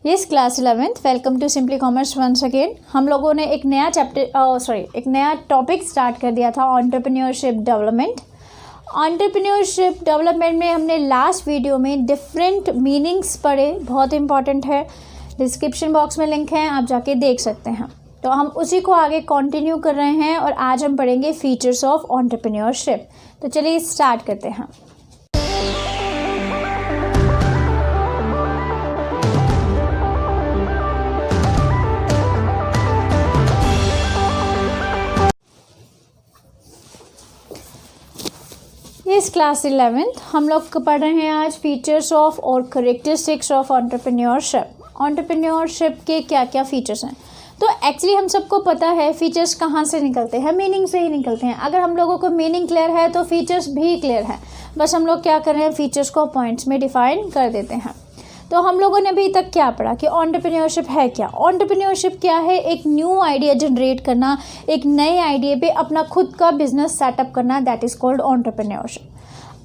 Yes class 11th welcome to Simply Commerce once again. हम लोगों ने एक नया टॉपिक स्टार्ट कर दिया था एंटरप्रेन्योरशिप डेवलपमेंट। एंटरप्रेन्योरशिप डेवलपमेंट में हमने लास्ट वीडियो में डिफरेंट मीनिंग्स पढ़े, बहुत इंपॉर्टेंट है। डिस्क्रिप्शन बॉक्स में लिंक है, आप जाके देख सकते हैं। तो हम उसी को आगे कंटिन्यू कर रहे हैं और आज हम पढ़ेंगे फीचर्स ऑफ एंटरप्रेन्योरशिप। तो चलिए स्टार्ट करते हैं। इस क्लास 11th हम लोग पढ़ रहे हैं आज फीचर्स ऑफ और करेक्टरिस्टिक्स ऑफ एंटरप्रेन्योरशिप। एंटरप्रेन्योरशिप के क्या क्या फीचर्स हैं। तो एक्चुअली हम सबको पता है फीचर्स कहाँ से निकलते हैं, मीनिंग से ही निकलते हैं। अगर हम लोगों को मीनिंग क्लियर है तो फीचर्स भी क्लियर है। बस हम लोग क्या कर रहे हैं, फीचर्स को पॉइंट्स में डिफाइन कर देते हैं। तो हम लोगों ने अभी तक क्या पढ़ा कि एंटरप्रेन्योरशिप है क्या। एंटरप्रेन्योरशिप क्या है, एक न्यू आइडिया जनरेट करना, एक नए आइडिया पे अपना खुद का बिजनेस सेटअप करना, दैट इज़ कॉल्ड एंटरप्रेन्योरशिप।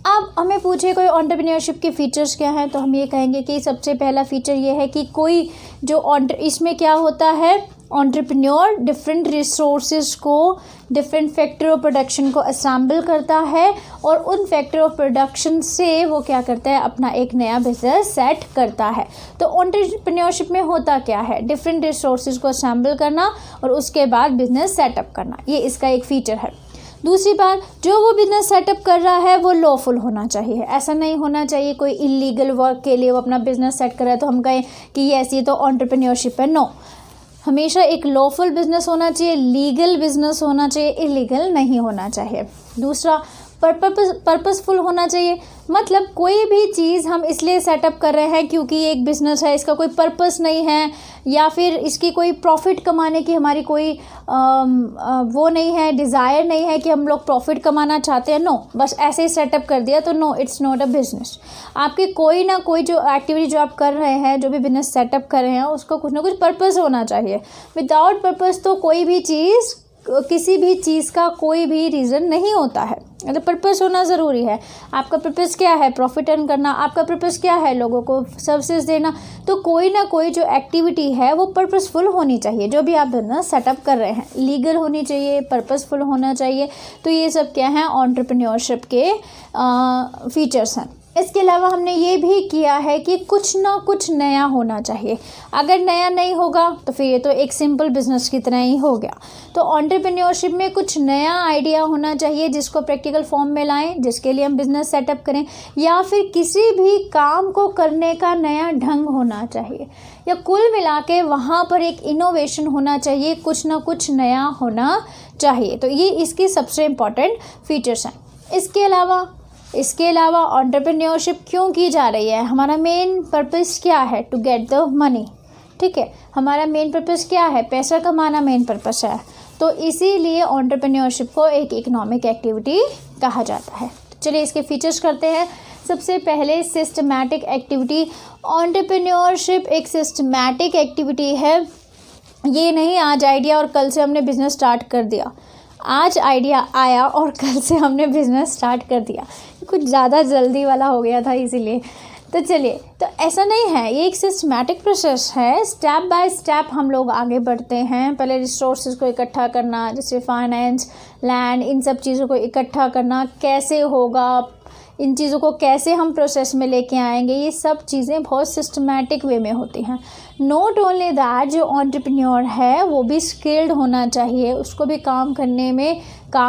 अब हमें पूछे कोई एंटरप्रेन्योरशिप के फीचर्स क्या हैं, तो हम ये कहेंगे कि सबसे पहला फीचर ये है कि कोई जो इसमें क्या होता है, एंटरप्रेन्योर डिफरेंट रिसोर्सेज को, डिफरेंट फैक्टर ऑफ प्रोडक्शन को असेंबल करता है और उन फैक्टर ऑफ प्रोडक्शन से वो क्या करता है, अपना एक नया बिजनेस सेट करता है। तो एंटरप्रेन्योरशिप में होता क्या है, डिफरेंट रिसोर्सेज को असेंबल करना और उसके बाद बिजनेस सेटअप करना, ये इसका एक फीचर है। दूसरी बात, जो वो बिजनेस सेटअप कर रहा है वो लॉफुल होना चाहिए। ऐसा नहीं होना चाहिए कोई इलीगल वर्क के लिए वो अपना बिजनेस सेट कर रहा है तो हम कहें कि ये ऐसी तो एंटरप्रेन्योरशिप है। नो, हमेशा एक लॉफुल बिजनेस होना चाहिए, लीगल बिजनेस होना चाहिए, इलीगल नहीं होना चाहिए। दूसरा, पर्पसफुल होना चाहिए। मतलब कोई भी चीज़ हम इसलिए सेटअप कर रहे हैं क्योंकि ये एक बिज़नेस है, इसका कोई पर्पस नहीं है या फिर इसकी कोई प्रॉफिट कमाने की हमारी कोई वो नहीं है, डिज़ायर नहीं है कि हम लोग प्रॉफिट कमाना चाहते हैं। नो, बस ऐसे ही सेटअप कर दिया तो no, it's not a business. आपके कोई ना कोई जो एक्टिविटी जो आप कर रहे हैं, जो भी बिजनेस सेटअप कर रहे हैं, उसको कुछ ना कुछ पर्पस होना चाहिए। विदाउट पर्पस तो कोई भी चीज़, किसी भी चीज़ का कोई भी रीज़न नहीं होता है। तो पर्पस होना ज़रूरी है। आपका पर्पस क्या है, प्रॉफिट अर्न करना। आपका पर्पस क्या है, लोगों को सर्विसेज देना। तो कोई ना कोई जो एक्टिविटी है वो पर्पसफुल होनी चाहिए। जो भी आप बिजनेस सेटअप कर रहे हैं, लीगल होनी चाहिए, पर्पसफुल होना चाहिए। तो ये सब क्या है, एंटरप्रेन्योरशिप के फीचर्स हैं। इसके अलावा हमने ये भी किया है कि कुछ ना कुछ नया होना चाहिए। अगर नया नहीं होगा तो फिर ये तो एक सिंपल बिजनेस की तरह ही हो गया। तो एंटरप्रेन्योरशिप में कुछ नया आइडिया होना चाहिए जिसको प्रैक्टिकल फॉर्म में लाएं, जिसके लिए हम बिजनेस सेटअप करें, या फिर किसी भी काम को करने का नया ढंग होना चाहिए, या कुल मिला के वहाँ पर एक इनोवेशन होना चाहिए, कुछ ना कुछ नया होना चाहिए। तो ये इसकी सबसे इम्पॉर्टेंट फीचर्स हैं। इसके अलावा एंटरप्रेन्योरशिप क्यों की जा रही है, हमारा मेन पर्पस क्या है, टू गेट द मनी। ठीक है, हमारा मेन पर्पस क्या है, पैसा कमाना मेन पर्पस है। तो इसीलिए एंटरप्रेन्योरशिप को एक इकोनॉमिक एक्टिविटी कहा जाता है। तो चलिए इसके फीचर्स करते हैं। सबसे पहले सिस्टमैटिक एक्टिविटी। एंटरप्रेन्योरशिप एक सिस्टमैटिक एक्टिविटी है। ये नहीं आज आइडिया और कल से हमने बिजनेस स्टार्ट कर दिया, आज आइडिया आया और कल से हमने बिज़नेस स्टार्ट कर दिया, कुछ ज़्यादा जल्दी वाला हो गया था इसीलिए। तो चलिए, तो ऐसा नहीं है, ये एक सिस्टमैटिक प्रोसेस है। स्टेप बाय स्टेप हम लोग आगे बढ़ते हैं। पहले रिसोर्सेज को इकट्ठा करना, जैसे फाइनेंस, लैंड, इन सब चीज़ों को इकट्ठा करना कैसे होगा, इन चीज़ों को कैसे हम प्रोसेस में लेके आएंगे, ये सब चीज़ें बहुत सिस्टमैटिक वे में होती हैं। नॉट ओनली दैट, जो एंटरप्रेन्योर है वो भी स्किल्ड होना चाहिए, उसको भी काम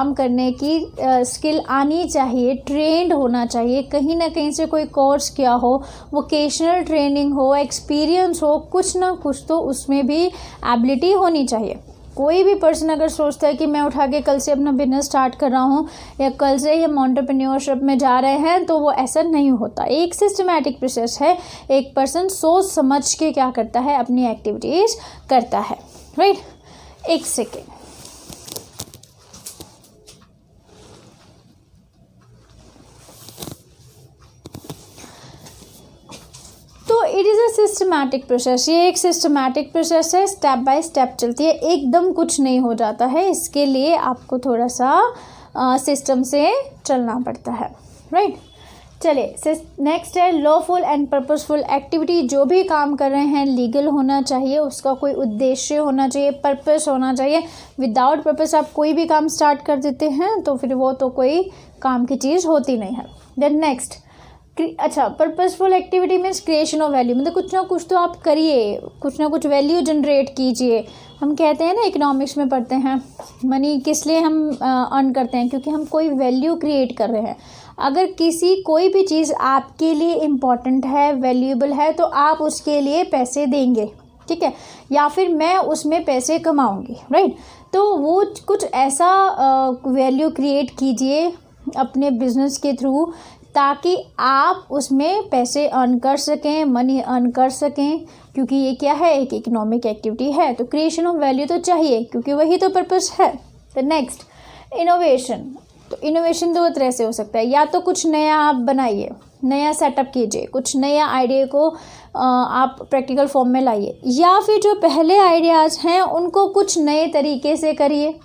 करने की स्किल आनी चाहिए, ट्रेंड होना चाहिए, कहीं ना कहीं से कोई कोर्स किया हो, वोकेशनल ट्रेनिंग हो, एक्सपीरियंस हो, कुछ ना कुछ तो उसमें भी एबिलिटी होनी चाहिए। कोई भी पर्सन अगर सोचता है कि मैं उठा के कल से अपना बिजनेस स्टार्ट कर रहा हूँ या कल से ही हम एंटरप्रेन्योरशिप में जा रहे हैं, तो वो ऐसा नहीं होता। एक सिस्टमैटिक प्रोसेस है। एक पर्सन सोच समझ के क्या करता है, अपनी एक्टिविटीज़ करता है। राइट, एक सेकेंड। तो it is a systematic process. ये एक सिस्टमैटिक प्रोसेस है, स्टेप बाय स्टेप चलती है, एकदम कुछ नहीं हो जाता है। इसके लिए आपको थोड़ा सा सिस्टम से चलना पड़ता है। राइट, चलिए नेक्स्ट है लॉफुल एंड पर्पसफुल एक्टिविटी। जो भी काम कर रहे हैं लीगल होना चाहिए, उसका कोई उद्देश्य होना चाहिए, पर्पस होना चाहिए। विदाउट पर्पस आप कोई भी काम स्टार्ट कर देते हैं तो फिर वो तो कोई काम की चीज़ होती नहीं है। देन नेक्स्ट, अच्छा, purposeful activity means creation of value, मतलब कुछ ना कुछ तो आप करिए, कुछ ना कुछ वैल्यू जनरेट कीजिए। हम कहते हैं ना, इकोनॉमिक्स में पढ़ते हैं, मनी किस लिए हम अर्न करते हैं, क्योंकि हम कोई वैल्यू क्रिएट कर रहे हैं। अगर कोई भी चीज़ आपके लिए इम्पॉर्टेंट है, वैल्यूएबल है, तो आप उसके लिए पैसे देंगे, ठीक है, या फिर मैं उसमें पैसे कमाऊंगी, राइट। तो वो कुछ ऐसा वैल्यू क्रिएट कीजिए अपने बिजनेस के थ्रू, ताकि आप उसमें पैसे अर्न कर सकें, मनी अर्न कर सकें, क्योंकि ये क्या है, एक इकोनॉमिक एक्टिविटी है। तो क्रिएशन ऑफ वैल्यू तो चाहिए, क्योंकि वही तो पर्पस है। तो नेक्स्ट, इनोवेशन। तो इनोवेशन दो तरह से हो सकता है, या तो कुछ नया आप बनाइए, नया सेटअप कीजिए, कुछ नया आइडिया को आप प्रैक्टिकल फॉर्म में लाइए, या फिर जो पहले आइडियाज़ हैं उनको कुछ नए तरीके से करिए।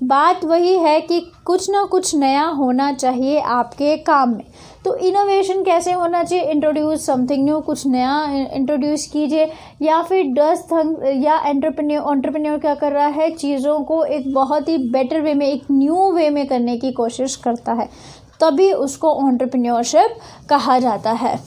बात वही है कि कुछ ना कुछ नया होना चाहिए आपके काम में। तो इनोवेशन कैसे होना चाहिए, इंट्रोड्यूस समथिंग न्यू, कुछ नया इंट्रोड्यूस कीजिए, या फिर या एंटरप्रेन्योर क्या कर रहा है, चीज़ों को एक बहुत ही बेटर वे में, एक न्यू वे में करने की कोशिश करता है, तभी उसको एंटरप्रेन्योरशिप कहा जाता है।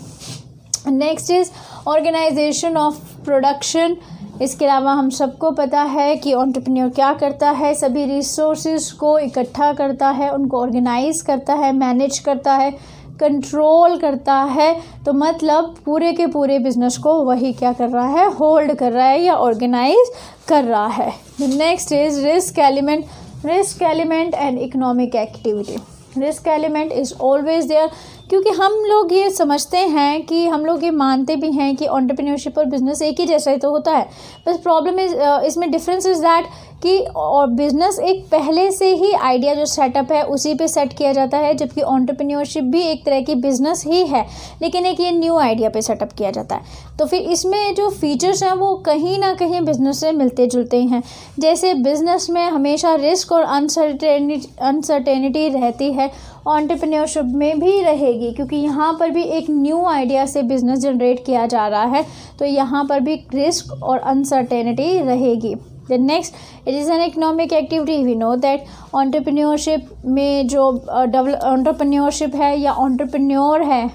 Next is organisation of production. इसके अलावा हम सबको पता है कि एंटरप्रेन्योर क्या करता है, सभी रिसोर्सेज को इकट्ठा करता है, उनको ऑर्गेनाइज करता है, मैनेज करता है, कंट्रोल करता है। तो मतलब पूरे के पूरे बिजनेस को वही क्या कर रहा है, होल्ड कर रहा है या ऑर्गेनाइज कर रहा है। Next is risk element. Risk element and economic activity. Risk element is always there, क्योंकि हम लोग ये समझते हैं कि हम लोग ये मानते भी हैं कि एंटरप्रेन्योरशिप और बिज़नेस एक ही जैसा ही तो होता है। बस प्रॉब्लम इज इसमें डिफरेंस इज़ दैट कि और बिज़नेस एक पहले से ही आइडिया जो सेटअप है उसी पे सेट किया जाता है, जबकि एंटरप्रेन्योरशिप भी एक तरह की बिज़नेस ही है, लेकिन एक ये न्यू आइडिया पे सेटअप किया जाता है। तो फिर इसमें जो फीचर्स हैं वो कहीं ना कहीं बिज़नेस से मिलते जुलते हैं। जैसे बिज़नेस में हमेशा रिस्क और अनसर्टेनिटी रहती है, एंटरप्रेन्योरशिप में भी रहेगी, क्योंकि यहाँ पर भी एक न्यू आइडिया से बिज़नेस जनरेट किया जा रहा है, तो यहाँ पर भी रिस्क और अनसर्टेनिटी रहेगी। The next, it is an economic activity. We know that entrepreneurship में जो एंटरप्रेन्योरशिप है या एंटरप्रेन्योर है,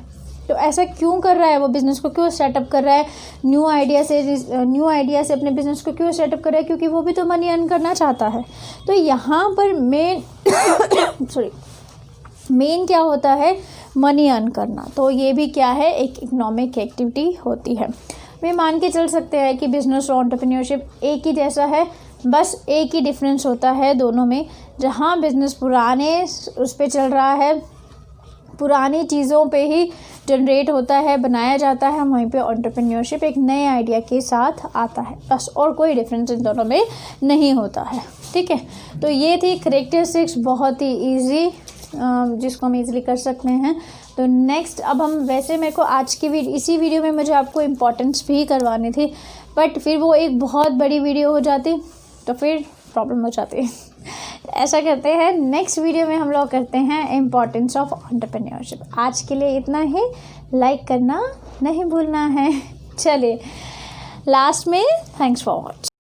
तो ऐसा क्यों कर रहा है, वो बिज़नेस को क्यों सेटअप कर रहा है, न्यू आइडिया से अपने बिज़नेस को क्यों सेटअप कर रहा है, क्योंकि वो भी तो मनी अर्न करना चाहता है। तो यहाँ पर मेन क्या होता है, मनी अर्न करना। तो ये भी क्या है, एक इकोनॉमिक एक्टिविटी होती है। वे मान के चल सकते हैं कि बिज़नेस और एंटरप्रेन्योरशिप एक ही जैसा है, बस एक ही डिफरेंस होता है दोनों में। जहाँ बिज़नेस पुराने उस पे चल रहा है, पुरानी चीज़ों पे ही जनरेट होता है, बनाया जाता है, वहीं पे एंटरप्रेन्योरशिप एक नए आइडिया के साथ आता है, बस, और कोई डिफरेंस इन दोनों में नहीं होता है। ठीक है, तो ये थी करैक्टरिस्टिक्स, बहुत ही ईजी, जिसको हम इजीली कर सकते हैं। तो नेक्स्ट, अब हम वैसे मेरे को आज की इसी वीडियो में मुझे आपको इम्पोर्टेंस भी करवानी थी, बट फिर वो एक बहुत बड़ी वीडियो हो जाती, तो फिर प्रॉब्लम हो जाती है। ऐसा करते हैं, नेक्स्ट वीडियो में हम लोग करते हैं इम्पोर्टेंस ऑफ एंटरप्रेन्योरशिप। आज के लिए इतना ही, लाइक करना नहीं भूलना है। चलिए, लास्ट में थैंक्स फॉर वॉचिंग।